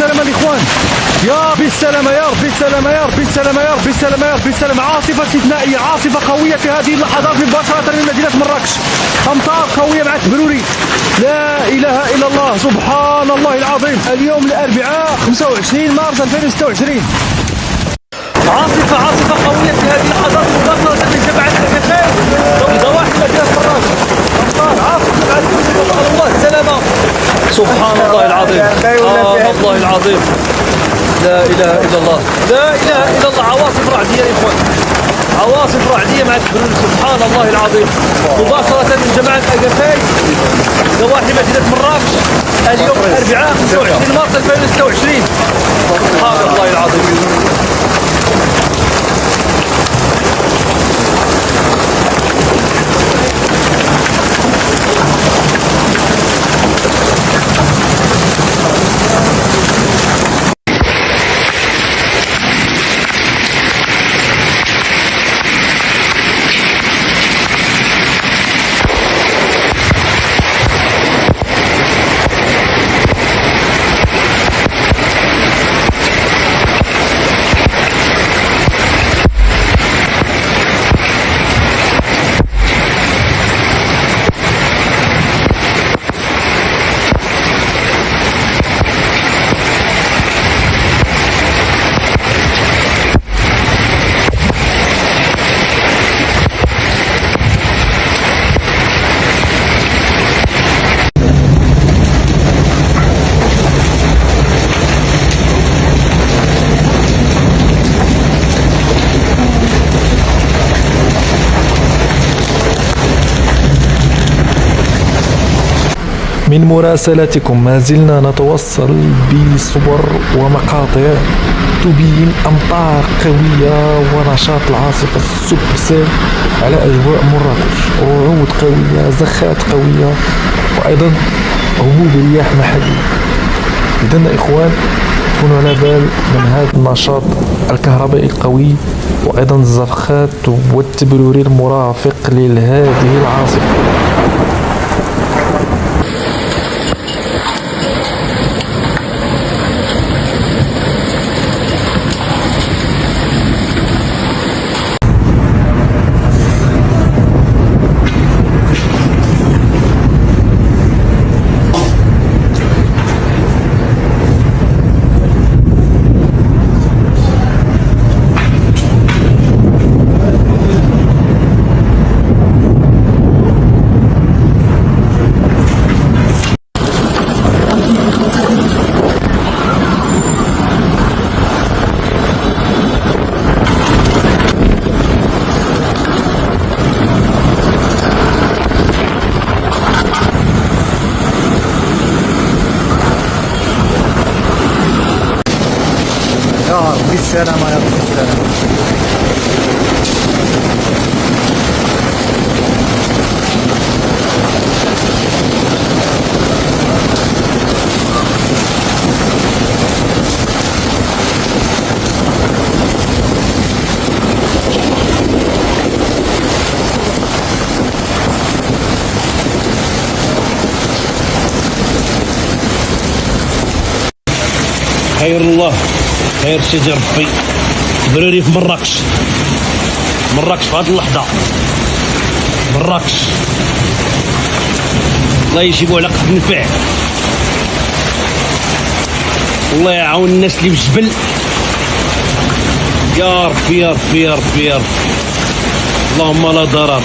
بالسلامة الإخوان، يا بالسلامة يا رب، بالسلامة يا رب، بالسلامة يا رب، بالسلامة يا رب، بالسلامة. عاصفة استثنائية، عاصفة قوية في هذه اللحظات مباشرة من مدينة مراكش. أمطار قوية مع التبروري، لا إله إلا الله، سبحان الله العظيم. اليوم الأربعاء 25 مارس 2026. عاصفة قوية في هذه اللحظات مباشرة من جبل الأكفاء ضواحي مدينة مراكش. أمطار عاصفة مع التبروري، نسأل الله السلامة. سبحان الله العظيم، سبحان الله العظيم، لا إله إلا الله، لا إله إلا الله. عواصف رعدية يا إخوان، عواصف رعدية مع التبروري، سبحان الله العظيم، مباشرة من جماعة الأقفاي ضواحي مدينة مراكش. اليوم الأربعاء 25 مارس 2026. سبحان الله العظيم. من مراسلاتكم ما زلنا نتوصل بصور ومقاطع تبين أمطار قوية ونشاط العاصفة السوبرسيل على أجواء مراكش، رعود قوية، زخات قوية، وأيضا هبوب رياح محلية. إذن إخوان كونوا على بال من هذا النشاط الكهربائي القوي وأيضا الزخات والتبروري المرافق لهذه العاصفة. يا رب بالسلامة يا رب، بالسلامة. خير الله، خير شجر ربي. تبروري في مراكش، مراكش في هذه اللحظة، مراكش الله يجيبوا على قد النفع، الله يعاون الناس اللي في الجبل، يا ربي يا ربي يا ربي يا رب، اللهم لا ضرر.